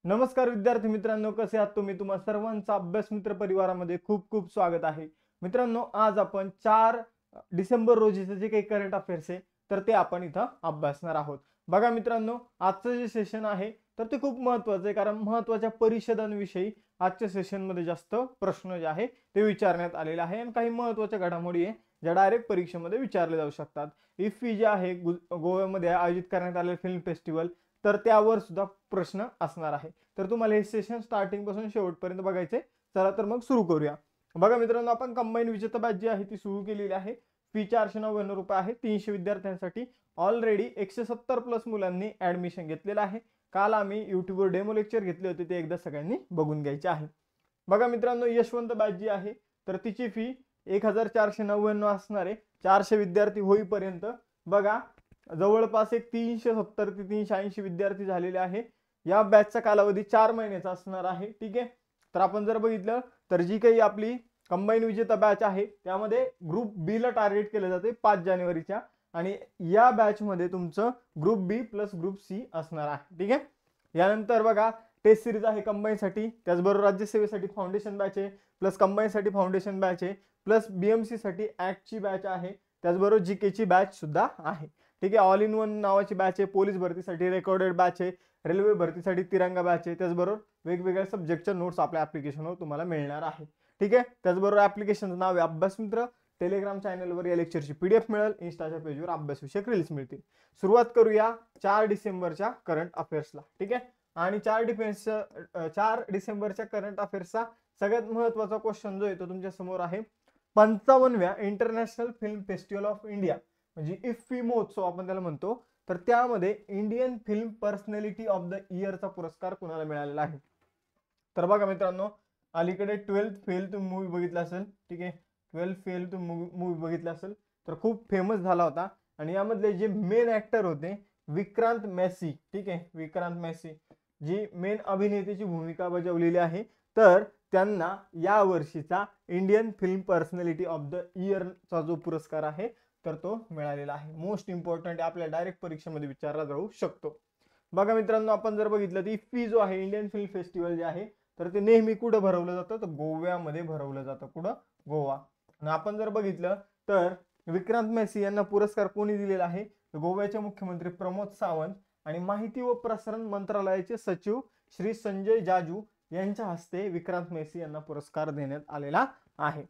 नमस्कार विद्यार्थी मित्रांनो, कसे आहात तुम्ही? तुम्हा सर्वांचा अभ्यास मित्र परिवारामध्ये खूप खूप स्वागत आहे. मित्रांनो, आज आपण 4 डिसेंबर रोजीचे जे काही करंट अफेअर्स आहे तर ते आपण इथं अभ्यासणार आहोत. बघा मित्रांनो, आजचं जे सेशन आहे तर ते खूप महत्त्वाचं आहे, कारण महत्त्वाच्या परिषदांविषयी आजच्या सेशनमध्ये जास्त प्रश्न जे आहे ते विचारण्यात आलेले आहे आणि काही महत्त्वाच्या घडामोडी आहे ज्या डायरेक्ट परीक्षेमध्ये विचारले जाऊ शकतात. इफ्फी जे आहे गोव्यामध्ये आयोजित करण्यात आलेले फिल्म फेस्टिवल, तर त्यावर सुद्धा प्रश्न असणार आहे. तर तुम्हाला हे सेशन स्टार्टिंग पासून शेवटपर्यंत बघायचे. चला तर मग सुरू करूया. बघा मित्रांनो, आपण कंबाईन विजेता बॅच जी आहे ती सुरू केलेली आहे. फी 499 रुपये आहे 300 विद्यार्थ्यांसाठी. ऑलरेडी 170 प्लस मुलांनी ऍडमिशन घेतलेलं आहे. काल आम्ही युट्यूबवर डेमो लेक्चर घेतले होते, ते एकदा सगळ्यांनी बघून घ्यायचे आहे. बघा मित्रांनो, यशवंत बॅच जी आहे तर तिची फी 1499 असणार आहे 400 विद्यार्थी होईपर्यंत. बघा, जवळपास एक 370 ते 380 विद्यार्थी झालेले आहे. या बॅचचा कालावधी 4 महिन्याचा असणार आहे. ठीक आहे. तर आपण जर बघितलं तर जी काही आपली कंबाईन विजेता बॅच आहे त्यामध्ये ग्रुप बी ला टार्गेट केलं जाते 5 जानेवारीच्या, आणि या बॅच मध्ये तुमचं ग्रुप बी प्लस ग्रुप सी असणार आहे. ठीक आहे. यानंतर बघा, टेस्ट सिरीज आहे कंबाईन साठी, त्याचबरोबर राज्यसेवेसाठी फाउंडेशन बॅच आहे, प्लस कंबाईन साठी फाउंडेशन बॅच आहे, प्लस बीएमसी साठी ऍक्ट ची बॅच आहे, त्याचबरोबर जीके ची बॅच सुद्धा आहे. ठीक आहे. ऑल इन वन नावाची बॅच आहे, पोलीस भरतीसाठी रेकॉर्डेड बॅच आहे, रेल्वे भरतीसाठी तिरंगा बॅच आहे, त्याचबरोबर वेगवेगळ्या सब्जेक्टच्या नोट्स आपल्या ऍप्लिकेशनवर तुम्हाला मिळणार आहे. ठीक आहे. त्याचबरोबर ऍप्लिकेशनचं नाव आहे अभ्यास मित्र. टेलिग्राम चॅनलवर या लेक्चरची पीडीएफ मिळेल, इन्स्टाच्या पेजवर अभ्यास विषयक रील्स मिळतील. सुरुवात करूया 4 डिसेंबरच्या करंट अफेअर्सला. ठीक आहे. आणि 4 डिसेंबरच्या करंट अफेअर्सचा सगळ्यात महत्वाचा क्वेश्चन जो आहे तो तुमच्या समोर आहे. 55व्या international film festival of India, म्हणजे इफ्फी महोत्सव आपण त्याला म्हणतो, तर त्यामध्ये Indian film personality of the इयरचा पुरस्कार कुणाला मिळालेला आहे? तर बघा मित्रांनो, अलीकडे 12th फेल तुम्ही मूवी बघितला असेल. ठीक आहे. 12th फेल तुम्ही मूवी बघितला असेल तर खूप फेमस झाला होता. आणि यामधले जे मेन ऍक्टर होते विक्रांत मॅसी. ठीक आहे. विक्रांत मॅसी जी मेन अभिनेत्याची भूमिका बजावलेली आहे, तर त्यांना या वर्षीचा Indian film personality of the इयरचा जो पुरस्कार आहे तर तो मिळालेला आहे. मोस्ट इम्पॉर्टंट, आपल्या डायरेक्ट परीक्षेमध्ये विचारला जाऊ शकतो. बघा मित्रांनो, आपण जर बघितलं तर इफ्फी जो आहे इंडियन फिल्म फेस्टिवल जे आहे तर ते नेहमी कुठं भरवलं जातं, तर गोव्यामध्ये भरवलं जातं. कुठं? गोवा. आणि आपण जर बघितलं तर विक्रांत मॅसी यांना पुरस्कार कोणी दिलेला आहे? गोव्याचे मुख्यमंत्री प्रमोद सावंत आणि माहिती व प्रसारण मंत्रालयाचे सचिव श्री संजय जाजू यांच्या हस्ते विक्रांत मॅसी यांना पुरस्कार देण्यात आलेला आहे.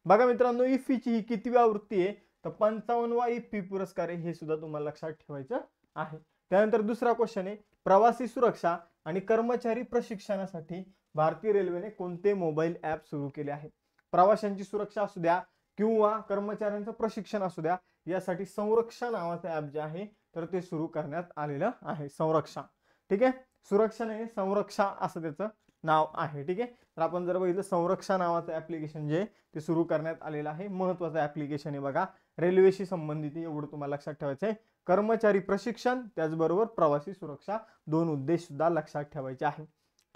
बघा मित्रांनो, इफ्फीची ही कितवी आवृत्ती आहे? तर 55वा इफ्फी पुरस्कार आहे, हे सुद्धा तुम्हाला लक्षात ठेवायचं आहे. त्यानंतर दुसरा क्वेश्चन आहे, प्रवासी सुरक्षा आणि कर्मचारी प्रशिक्षणासाठी भारतीय रेल्वेने कोणते मोबाईल ऍप सुरू केले आहे? प्रवाशांची सुरक्षा असू द्या किंवा कर्मचाऱ्यांचं प्रशिक्षण असू द्या, यासाठी संरक्षा नावाचं ऍप जे आहे तर ते सुरू करण्यात आलेलं आहे. संरक्षा. ठीक आहे. सुरक्षा नाही, संरक्षा असं त्याचं नाव आहे. ठीक आहे. तर आपण जर बघितलं, संरक्षा नावाचं ऍप्लिकेशन जे ते सुरू करण्यात आलेलं आहे. महत्वाचं ऍप्लिकेशन आहे बघा, रेल्वेशी संबंधित, एवढं तुम्हाला लक्षात ठेवायचं आहे. कर्मचारी प्रशिक्षण त्याचबरोबर प्रवासी सुरक्षा, दोन उद्देश सुद्धा लक्षात ठेवायचे आहे.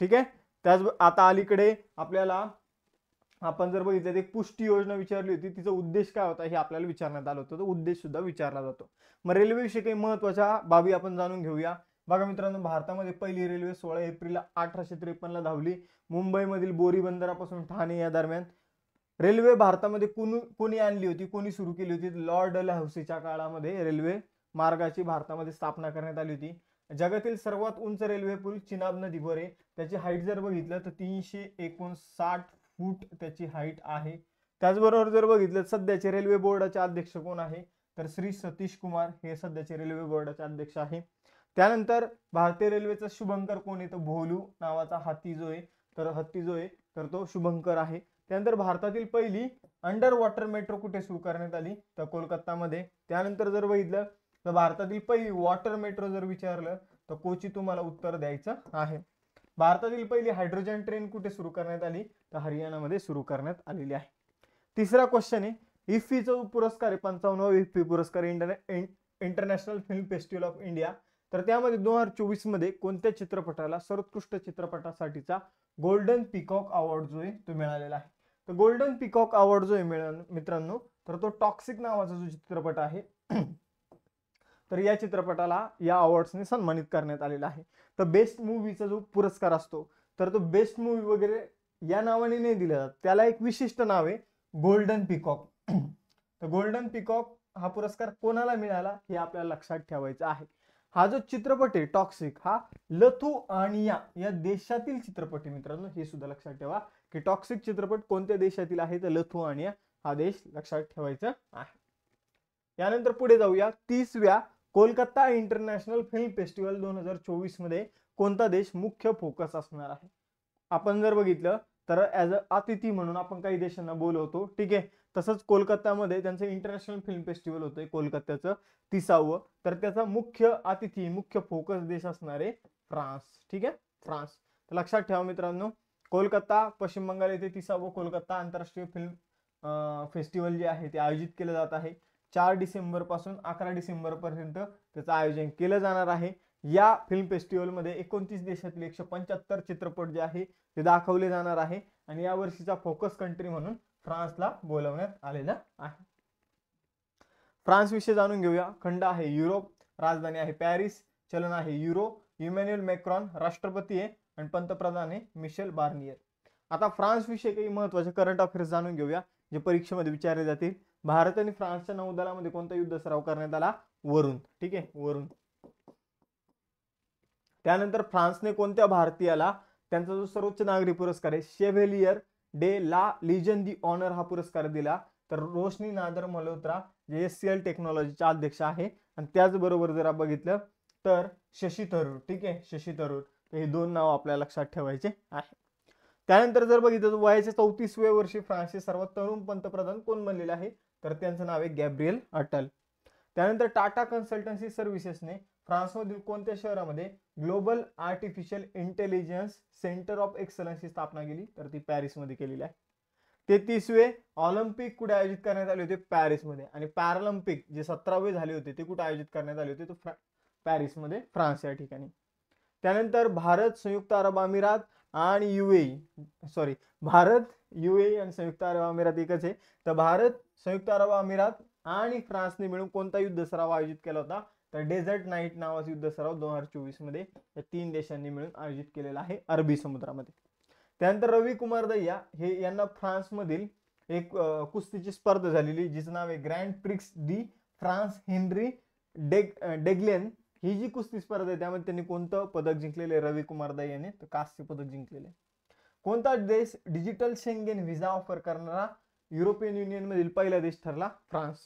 ठीक आहे. त्याच आता अलीकडे आपल्याला आपण जर बघितलं, एक पुष्टी योजना विचारली होती, तिचा उद्देश काय होता हे आपल्याला विचारण्यात आलं होतं, तो उद्देश सुद्धा विचारला जातो. मग रेल्वेविषयी काही महत्वाच्या बाबी आपण जाणून घेऊया. बघा मित्रांनो, भारतामध्ये पहिली रेल्वे 16 एप्रिल 1853 ला धावली, मुंबईमधील बोरी बंदरापासून ठाणे या दरम्यान. रेल्वे भारतामध्ये कोणी आणली होती, कोणी सुरू केली होती? लॉर्ड डलहौसीच्या काळामध्ये रेल्वे मार्गाची भारतामध्ये स्थापना करण्यात आली होती. जगातील सर्वात उंच रेल्वे पूल चिनाब नदीवर आहे. त्याची हाईट जर बघितलं तर 359 फूट त्याची हाईट आहे. त्याचबरोबर जर बघितलं, सध्याचे रेल्वे बोर्डाचे अध्यक्ष कोण आहे? तर श्री सतीश कुमार हे सध्याचे रेल्वे बोर्डाचे अध्यक्ष आहे. त्यानंतर भारतीय रेल्वेचा शुभंकर कोण आहे? तर भोलू नावाचा हत्ती जो आहे तर तो शुभंकर आहे. त्यानंतर भारतातील पहिली अंडर वॉटर मेट्रो कुठे सुरू करण्यात आली? तर कोलकातामध्ये. त्यानंतर जर बघितलं तर भारतातील पहिली वॉटर मेट्रो जर विचारलं तर कोची तुम्हाला उत्तर द्यायचं आहे. भारतातील पहिली हायड्रोजन ट्रेन कुठे सुरू करण्यात आली? तर हरियाणामध्ये सुरू करण्यात आलेली आहे. तिसरा क्वेश्चन आहे, इफ्फीचा पुरस्कार आहे 55वा इफ्फी पुरस्कार international film festival of India, तर त्यामध्ये 2024 मध्ये कोणत्या चित्रपटाला सर्वोत्कृष्ट चित्रपटासाठीचा गोल्डन पिकॉक अवॉर्ड जो आहे तो मिळालेला आहे? तर गोल्डन पिकॉक अवॉर्ड जो आहे मित्रांनो, तर तो टॉक्सिक नावाचा जो चित्रपट आहे तर या चित्रपटाला या अवॉर्ड्सने सन्मानित करण्यात आलेला आहे. तर बेस्ट मूवीचा जो पुरस्कार असतो तर तो बेस्ट मूवी वगैरे या नावाने नाही दिला जात, त्याला एक विशिष्ट नाव आहे गोल्डन पिकॉक. तर गोल्डन पिकॉक हा पुरस्कार कोणाला मिळाला हे आपल्याला लक्षात ठेवायचं आहे. हा जो चित्रपट आहे टॉक्सिक हा लथुआनिया या देशातील चित्रपट आहे मित्रांनो, हे सुद्धा लक्षात ठेवा की टॉक्सिक चित्रपट कोणत्या देशातील आहे तर लथुआनिया हा देश लक्षात ठेवायचा आहे. यानंतर पुढे जाऊया. 30व्या कोलकाता इंटरनॅशनल फिल्म फेस्टिवल 2024 मध्ये कोणता देश मुख्य फोकस असणार आहे. आपण जर बघितलं तर ॲज अ अतिथी म्हणून आपण काही देशांना बोलवतो, ठीक आहे. तसंच कोलकातामध्ये त्यांचं इंटरनॅशनल फिल्म फेस्टिवल होतंय कोलकात्याचं 30वं, तर त्याचा मुख्य अतिथी मुख्य फोकस देश असणार आहे फ्रान्स, ठीक आहे, फ्रान्स. तर लक्षात ठेवा मित्रांनो, कोलकाता पश्चिम बंगाल येथे 30वं कोलकाता आंतरराष्ट्रीय फिल्म फेस्टिवल जे आहे ते आयोजित केलं जात आहे. 4 डिसेंबर पासून 11 डिसेंबर पर्यंत त्याचं आयोजन केलं जाणार आहे. या फिल्म फेस्टिवलमध्ये 29 देशातील 175 चित्रपट जे आहे ते दाखवले जाणार आहे आणि या वर्षीचा फोकस कंट्री म्हणून फ्रान्सला बोलवण्यात आलेलं आहे. फ्रान्स विषयी जाणून घेऊया. खंड आहे युरोप, राजधानी आहे पॅरिस, चलन आहे युरो, इमॅन्युएल मॅक्रॉन राष्ट्रपती आहे आणि पंतप्रधान आहे मिशेल बार्नियर. आता फ्रान्स विषयी काही महत्त्वाचे करंट अफेअर्स जाणून घेऊया जे परीक्षेमध्ये विचारले जातील. भारत आणि फ्रान्सच्या नौदलामध्ये कोणता युद्ध सराव करण्यात आला, वरून, ठीक आहे, वरून. त्यानंतर फ्रान्सने कोणत्या भारतीयाला त्यांचा जो सर्वोच्च नागरी पुरस्कार आहे शेव्हेलियर डे ला लिजन दी ऑनर हा पुरस्कार दिला, तर रोशनी नादर मल्होत्रा जे SCL टेक्नॉलॉजीचे अध्यक्ष आहे आणि त्याचबरोबर जर बघितलं तर शशी थरूर, ठीक आहे, शशी थरूर. हे दोन नाव आपल्याला लक्षात ठेवायचे आहे. त्यानंतर जर बघितलं तर वयाच्या 34व्या वर्षी फ्रान्सचे सर्वात तरुण पंतप्रधान कोण बनलेले आहे तर त्यांचं नाव आहे गॅब्रिएल अटल. त्यानंतर टाटा कन्सल्टन्सी सर्व्हिसेसने फ्रान्समधील कोणत्या शहरामध्ये global artificial intelligence centre of एक्सलन्सची स्थापना केली तर ती पॅरिसमध्ये केलेली आहे. 33वे ऑलिम्पिक कुठे आयोजित करण्यात आले होते, पॅरिसमध्ये. आणि पॅरालिम्पिक जे 17वे झाले होते ते कुठे आयोजित करण्यात आले होते तर पॅरिसमध्ये, फ्रान्स या ठिकाणी. त्यानंतर भारत, संयुक्त अरब अमिरात आणि भारत, UAE आणि संयुक्त अरब अमिरात एकच आहे. तर भारत, संयुक्त अरब अमिरात आणि फ्रान्सने मिळून कोणता युद्ध सराव आयोजित केला होता तर डेझर्ट नाईट नावाचा युद्ध सराव 2024 मध्ये या 3 देशांनी मिळून आयोजित केलेला आहे अरबी समुद्रामध्ये. त्यानंतर रवी कुमार दहिया हे यांना फ्रान्समधील एक कुस्तीची स्पर्धा झालेली जिचं नाव आहे ग्रँड प्रिक्स दी फ्रान्स हेनरी डेग्लेन. ही जी कुस्ती स्पर्धा आहे त्यामध्ये त्यांनी कोणतं पदक जिंकलेले रवी कुमार दहियाने तर कांस्य पदक जिंकलेले. कोणता देश डिजिटल शेंगेन व्हिसा ऑफर करणारा युरोपियन युनियन मधील पहिला देश ठरला, फ्रान्स.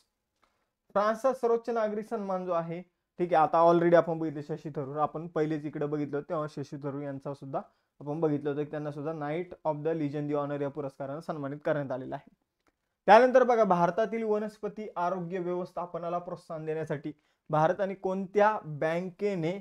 फ्रान्सचा सर्वोच्च नागरी सन्मान जो आहे, ठीक आहे, आता ऑलरेडी आपण बघितलं शशी थरूर, आपण पहिलेच इकडे बघितलं तेव्हा शशी थरूर यांचा सुद्धा आपण बघितलं होतं की त्यांना सुद्धा knight of the Legion the Honour या पुरस्काराने सन्मानित करण्यात आलेला आहे. त्यानंतर बघा, भारतातील वनस्पती आरोग्य व्यवस्थापनाला प्रोत्साहन देण्यासाठी भारताने कोणत्या बँकेने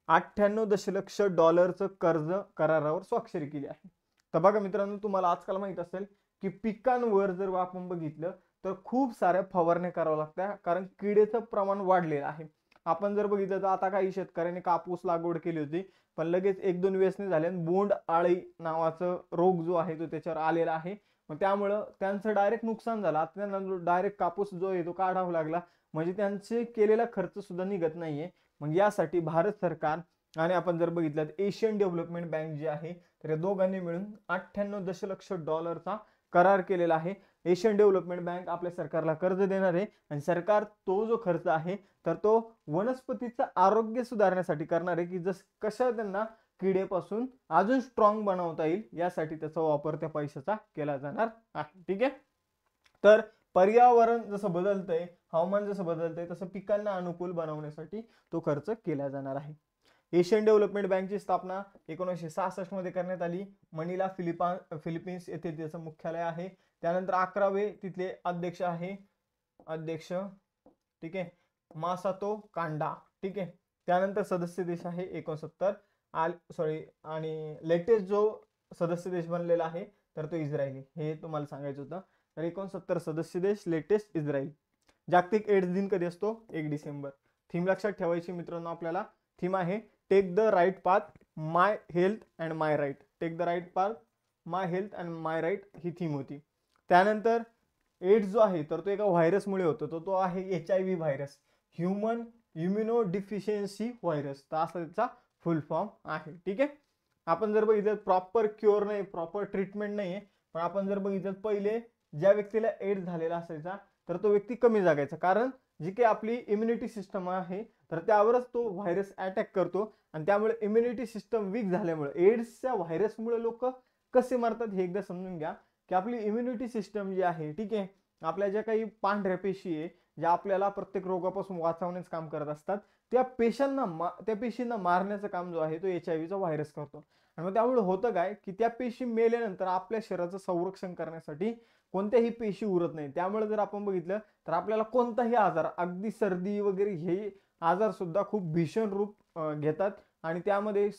98 दशलक्ष डॉलरचं कर्ज करारावर स्वाक्षरी केली आहे. तर बघा मित्रांनो, तुम्हाला आजकाल माहित असेल की पिकांवर जर आपण बघितलं तर खूप साऱ्या फवारण्या कराव्या लागतात कारण किडीचं प्रमाण वाढलेलं आहे. आपण जर बघितलं तर आता काही शेतकऱ्यांनी कापूस लागवड केली होती पण लगेच 1-2 वेचणी झाले आणि बोंड आळी नावाचं रोग जो आहे तो त्याच्यावर आलेला आहे. मग त्यामुळं त्यांचं डायरेक्ट नुकसान झालं. आता त्यांना डायरेक्ट कापूस जो आहे तो काढावा लागला, म्हणजे त्यांचे केलेला खर्च सुद्धा निघत नाहीये. मग यासाठी भारत सरकार आणि आपण जर बघितलं तर एशियन डेव्हलपमेंट बँक जी आहे तर या दोघांनी मिळून 98 दशलक्ष डॉलरचा करार केलेला आहे. एशियन डेव्हलपमेंट बँक आपल्या सरकारला कर्ज देणार आहे आणि सरकार तो जो खर्च आहे तर तो वनस्पतीचं आरोग्य सुधारण्यासाठी करणार आहे की कशा त्यांना किडेपासून अजून स्ट्रॉंग बनवता येईल यासाठी त्याचा वापर त्या पैशाचा केला जाणार आहे, ठीक आहे. तर पर्यावरण जसं बदलतंय, हवामान जसं बदलतंय तसं पिकांना अनुकूल बनवण्यासाठी तो खर्च केला जाणार आहे. एशियन डेव्हलपमेंट बँकची स्थापना 1966 मध्ये करण्यात आली. मनिला फिलिपिन्स येथे त्याचं मुख्यालय आहे. त्यानंतर 11वे तिथले अध्यक्ष आहे ठीक आहे, मासातो कांडा, ठीक आहे. त्यानंतर सदस्य देश आहे 69 आणि लेटेस्ट जो सदस्य देश बनलेला आहे तर तो इस्रायली, हे तुम्हाला सांगायचं होतं. तर 69 सदस्य देश, लेटेस्ट इस्रायल. जागतिक एड्स दिन कधी असतो, 1 डिसेंबर. थीम लक्षात ठेवायची मित्रांनो आपल्याला. थीम आहे take the right path, my health and my right. Take the right path, my health and my right ही थीम होती. त्यानंतर एड्स जो आहे तर तो एका व्हायरसमुळे होतो, तो आहे HIV virus, human immuno deficiency virus, तर असा त्याचा फुल फॉर्म आहे. ठीक आहे. आपण जर बघितलं प्रॉपर क्युअर नाही, प्रॉपर ट्रीटमेंट नाही आहे, पण आपण जर बघितलं पहिले ज्या व्यक्तीला एड्स झालेला असायचा तर तो व्यक्ती कमी जगायचा, कारण जी काही आपली इम्युनिटी सिस्टम आहे तर त्यावरच तो व्हायरस अटॅक करतो आणि त्यामुळे इम्युनिटी सिस्टम वीक झाल्यामुळे एड्सच्या व्हायरसमुळे लोक कसे मरतात हे एकदा समजून घ्या. की आपली इम्युनिटी सिस्टम जी आहे, ठीक आहे, आपल्या ज्या काही पांढऱ्या पेशी आहे ज्या आपल्याला प्रत्येक रोगापासून वाचवण्याचं काम करत असतात, त्या पेशींना मारण्याचं काम जो आहे तो HIV चा व्हायरस करतो. आणि मग त्यामुळे होतं काय की त्या पेशी मेल्यानंतर आपल्या शरीराचं संरक्षण करण्यासाठी कोणत्याही पेशी उरत नाही. त्यामुळे जर आपण बघितलं तर आपल्याला कोणताही आजार, अगदी सर्दी वगैरे हे आजार सुद्धा खूप भीषण रूप घेतात आणि त्यामध्ये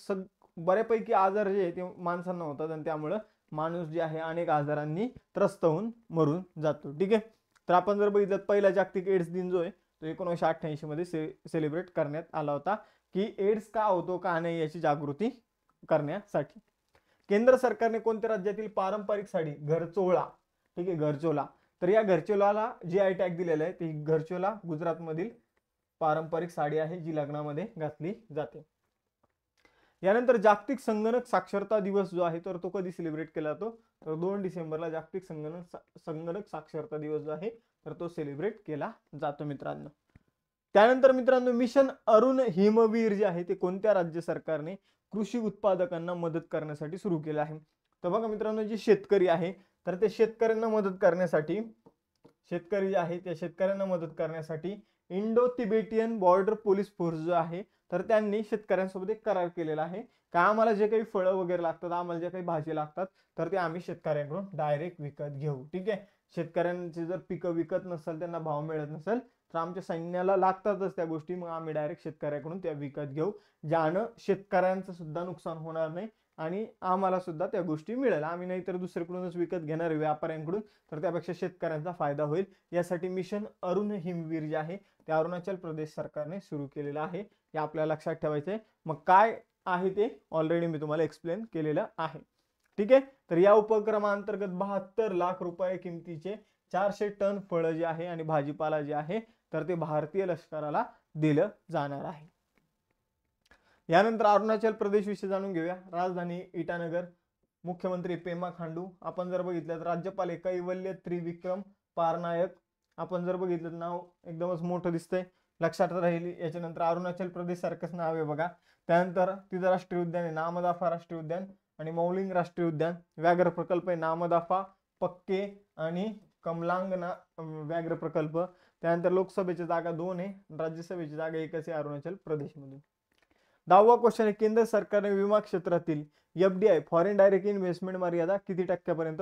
बऱ्यापैकी आजार जे आहे ते माणसांना होतात आणि त्यामुळं माणूस जे आहे अनेक आजारांनी त्रस्त होऊन मरून जातो. ठीक आहे. तर आपण जर बघितलं पहिला जागतिक एड्स दिन जो आहे तो 1988 मध्ये सेलिब्रेट करण्यात आला होता की एड्स का होतो का नाही याची जागृती करण्यासाठी. केंद्र सरकारने कोणत्या राज्यातील पारंपरिक साडी घरचोळा, ठीक आहे, घरचोला, तर या घरचोलाला GI टॅग दिलेला आहे. ती घरचोला गुजरात मधील पारंपरिक साडी आहे जी लग्नामध्ये घातली जाते. यानंतर जागतिक संगणक साक्षरता दिवस जो आहे तर तो कधी सेलिब्रेट केला जातो, तर 2 डिसेंबरला जागतिक संगणक साक्षरता दिवस जो आहे तर तो सेलिब्रेट केला जातो मित्रांनो. त्यानंतर मित्रांनो मिशन अरुण हिमवीर जे आहे ते कोणत्या राज्य सरकारने कृषी उत्पादकांना मदत करण्यासाठी सुरू केलं आहे. तर बघा मित्रांनो, जे शेतकरी आहे तर ते शेतकऱ्यांना मदत करण्यासाठी, शेतकरी जे आहे त्या शेतकऱ्यांना मदत करण्यासाठी Indo Tibetan border police force जो आहे तर त्यांनी शेतकऱ्यांसोबत एक करार केलेला आहे का आम्हाला जे काही फळं वगैरे लागतात, आम्हाला जे काही भाजी लागतात तर ते आम्ही शेतकऱ्यांकडून डायरेक्ट विकत घेऊ. ठीक आहे. शेतकऱ्यांचे जर पिकं विकत नसेल, त्यांना भाव मिळत नसेल तर आमच्या सैन्याला लागतातच त्या गोष्टी, मग आम्ही डायरेक्ट शेतकऱ्याकडून त्या विकत घेऊ, ज्यानं शेतकऱ्यांचं सुद्धा नुकसान होणार नाही आणि आम्हाला सुद्धा त्या गोष्टी मिळेल. आम्ही नाहीतर दुसरीकडूनच विकत घेणार व्यापाऱ्यांकडून, तर त्यापेक्षा शेतकऱ्यांचा फायदा होईल. यासाठी मिशन अरुण हिमवीर जे आहे ते अरुणाचल प्रदेश सरकारने सुरू केलेलं आहे, हे आपल्याला लक्षात ठेवायचं आहे. मग काय आहे ते ऑलरेडी मी तुम्हाला एक्सप्लेन केलेलं आहे. ठीक आहे. तर या उपक्रमांतर्गत 72 लाख रुपये किमतीचे 400 टन फळं जे आहे आणि भाजीपाला जे आहे तर ते भारतीय लष्कराला दिलं जाणार आहे. यानंतर अरुणाचल प्रदेश विषयी जाणून घेऊया. राजधानी इटानगर, मुख्यमंत्री पेमा खांडू. आपण जर बघितलं तर राज्यपाल कैवल्य त्रिविक्रम पारनायक. आपण जर बघितलं नाव एकदमच मोठं दिसतंय, लक्षात राहील. याच्यानंतर अरुणाचल प्रदेश सारखंच नाव आहे बघा. त्यानंतर तिथं राष्ट्रीय उद्यान आहे नामदाफा राष्ट्रीय उद्यान आणि मौलिंग राष्ट्रीय उद्यान. व्याघ्र प्रकल्प आहे नामदाफा, पक्के आणि कमलांगना व्याघ्र प्रकल्प. त्यानंतर लोकसभेची जागा 2 आहे, राज्यसभेची जागा 1 आहे अरुणाचल प्रदेशमधून. 10वा क्वेश्चन आहे, केंद्र सरकारने विमा क्षेत्रातील FDI फॉरेन डायरेक्ट इन्व्हेस्टमेंट मर्यादा किती टक्क्यापर्यंत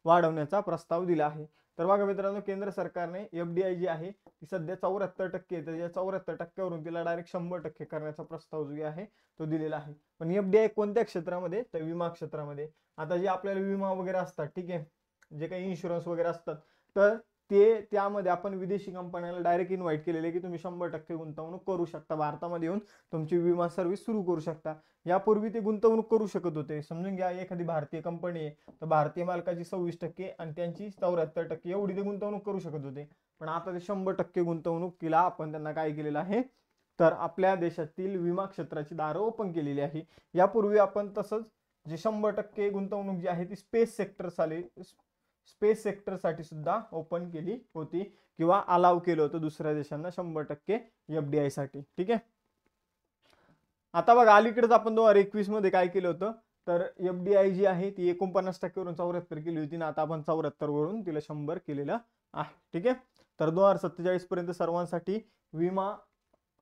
वाढवण्याचा प्रस्ताव दिला आहे. तर बघा मित्रांनो, केंद्र सरकारने FDI जी आहे ती सध्या 74% आहे, तर या 74%वरून तिला डायरेक्ट 100% करण्याचा प्रस्ताव जो आहे तो दिलेला आहे. पण FDI कोणत्या क्षेत्रामध्ये, तर विमा क्षेत्रामध्ये. आता जे आपल्याला विमा वगैरे असतात, ठीक आहे, जे काही इन्शुरन्स वगैरे असतात, तर त्यामध्ये आपण विदेशी कंपन्याला डायरेक्ट इन्व्हाइट केलेले की तुम्ही 100% गुंतवणूक करू शकता, भारतामध्ये येऊन तुमची विमा सर्व्हिस सुरू करू शकता. यापूर्वी ते गुंतवणूक करू शकत होते. समजून घ्या, एखादी भारतीय कंपनी आहे तर भारतीय मालकाची 26% आणि त्यांची 74% एवढी ते गुंतवणूक करू शकत होते. पण आता ते 100% गुंतवणुकीला आपण त्यांना काय केलेलं आहे, तर आपल्या देशातील विमा क्षेत्राची दारं ओपन केलेली आहे. यापूर्वी आपण तसंच जे 100% गुंतवणूक जी आहे ती स्पेस सेक्टरसाठी सुद्धा ओपन केली होती किंवा अलाव केलं होतं दुसऱ्या देशांना 100% FDI साठी. ठीक आहे. आता बघा, अलीकडेच आपण 2021 मध्ये काय केलं होतं, तर FDI जी आहे ती 49% वरून 74 केली होती ना, आता आपण 74 वरून तिला 100 केलेलं आहे. ठीक आहे. तर 2047 पर्यंत सर्वांसाठी विमा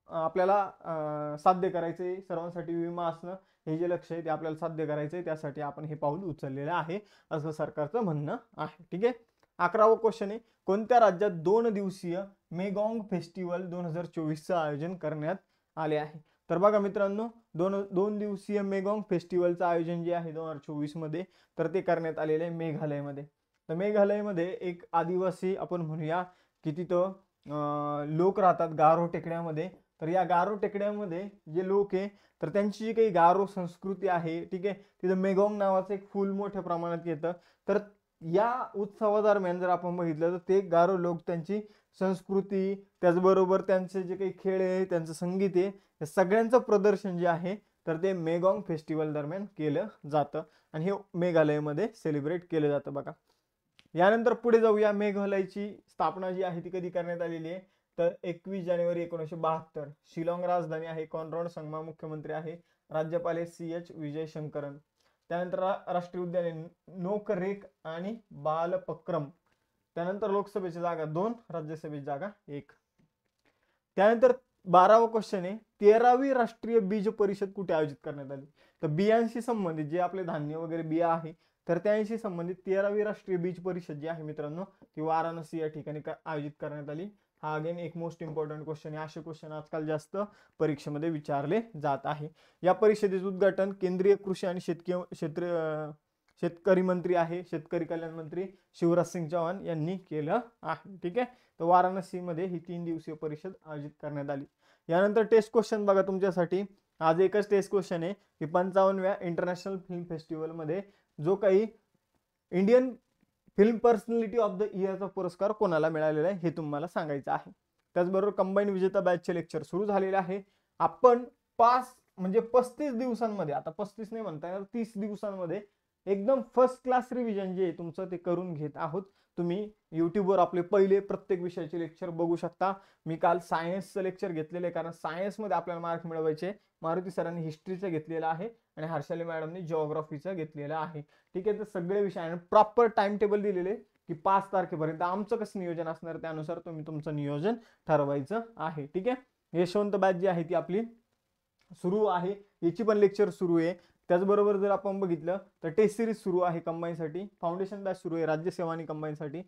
आपल्याला साध्य करायचे, सर्वांसाठी विमा असणं हे जे लक्ष्य आहे ते आपल्याला साध्य करायचंय, त्यासाठी आपण हे पाऊल उचललेलं आहे असं सरकारचं म्हणणं आहे. ठीक आहे. 11वा क्वेश्चन आहे, कोणत्या राज्यात 2 दिवसीय मेगॉंग फेस्टिवल 2024 चं आयोजन करण्यात आले आहे. तर बघा मित्रांनो, 2 दिवसीय मेगॉंग फेस्टिवलचं आयोजन जे आहे 2024 मध्ये तर ते करण्यात आलेले आहे मेघालयमध्ये. तर मेघालयमध्ये एक आदिवासी आपण म्हणूया की तिथं लोक राहतात गारो टेकड्यामध्ये. तर या गारो टेकड्यामध्ये जे लोक आहे तर त्यांची जी काही गारो संस्कृती आहे, ठीक आहे, तिथं मेगॉंग नावाचं एक फूल मोठ्या प्रमाणात येतं. तर या उत्सवादरम्यान जर आपण बघितलं तर ते गारो लोक त्यांची संस्कृती, त्याचबरोबर त्यांचे जे काही खेळ आहे, त्यांचं संगीत आहे, या सगळ्यांचं प्रदर्शन जे आहे तर ते मेगॉंग फेस्टिवल दरम्यान केलं जातं आणि हे मेघालयमध्ये सेलिब्रेट केलं जातं बघा. यानंतर पुढे जाऊया. मेघालयची स्थापना जी आहे ती कधी करण्यात आलेली आहे तर 21 जानेवारी 1972. शिलाँग राजधानी आहे. कॉनरॉड संगमा मुख्यमंत्री आहे. राज्यपाल आहे CH विजयशंकरन. त्यानंतर राष्ट्रीय उद्यान आहे नोकरेक आणि बालपक्रम. त्यानंतर लोकसभेची जागा 2, राज्यसभेची जागा 1. त्यानंतर 12वा क्वेश्चन आहे 13वी राष्ट्रीय बीज परिषद कुठे आयोजित करण्यात आली. तर बियांशी संबंधित जे आपले धान्य वगैरे बिया आहे तर त्यांशी संबंधित 13वी राष्ट्रीय बीज परिषद जी आहे मित्रांनो ती वाराणसी या ठिकाणी आयोजित करण्यात आली. हा अगेन एक मोस्ट इम्पॉर्टंट क्वेश्चन आहे. असे क्वेश्चन आजकाल जास्त परीक्षेमध्ये विचारले जात आहे. या परिषदेचे उद्घाटन केंद्रीय कृषी आणि शेतकरी मंत्री आहे, शेतकरी कल्याण मंत्री शिवराज सिंग चौहान यांनी केलं आहे. ठीक आहे. तर वाराणसीमध्ये ही 3 दिवसीय परिषद आयोजित करण्यात आली. यानंतर टेस्ट क्वेश्चन बघा तुमच्यासाठी. आज एकच टेस्ट क्वेश्चन आहे की 55व्या इंटरनॅशनल फिल्म फेस्टिवलमध्ये जो काही Indian film personality of the इयरचा पुरस्कार कोणाला मिळालेला आहे हे तुम्हाला सांगायचं आहे. त्याचबरोबर कंबाईन विजेता बॅचचे लेक्चर सुरू झालेले आहे. आपण 35 दिवसांमध्ये, आता 35 नाही म्हणता येणार, 30 दिवसांमध्ये एकदम फर्स्ट क्लास रिव्हिजन जे आहे तुमचं ते करून घेत आहोत. तुम्ही युट्यूबवर आपले पहिले प्रत्येक विषयाचे लेक्चर बघू शकता. मी काल सायन्सचं लेक्चर घेतलेलं आहे कारण सायन्समध्ये आपल्याला मार्क मिळवायचे. मारुती सरांनी हिस्ट्रीचं घेतलेलं आहे आणि हर्षाली मॅडमनी जिओग्राफीचं घेतलेलं आहे. ठीक आहे. तर सगळे विषय प्रॉपर टाइम टेबल दिलेले की 5 तारखेपर्यंत आमचं कसं नियोजन असणार त्यानुसार तुम्ही तुमचं नियोजन ठरवायचं आहे. ठीक आहे. यशवंत बॅच जी आहे ती आपली सुरू आहे. याची पण लेक्चर सुरू आहे. त्याचबरोबर जर आपण बघितलं तर टेस्ट सिरीज सुरू आहे कंबाईनसाठी. फाउंडेशन बॅच सुरू आहे राज्यसेवा आणि कंबाईनसाठी.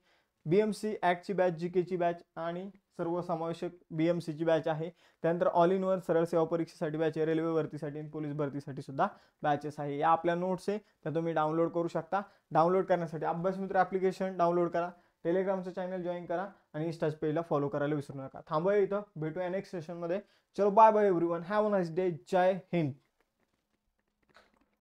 BMC ॲक्टची बॅच, GKची बॅच आणि सर्वसमावेशक BMCची बॅच आहे. त्यानंतर ऑल इन वन सरळ सेवा परीक्षेसाठी बॅच आहे. रेल्वे भरतीसाठी आणि पोलीस भरतीसाठी सुद्धा बॅचेस आहे. या आपल्या नोट्स आहे त्या तुम्ही डाउनलोड करू शकता. डाउनलोड करण्यासाठी अभ्यास मित्र ॲप्लिकेशन डाउनलोड करा, टेलिग्रामचं चॅनल जॉईन करा आणि इंस्टा पेजला फॉलो करायला विसरू नका. थांबूया इथं, भेटूया नेक्स्ट सेशनमध्ये. चलो bye bye everyone, have a nice day. Jai Hind.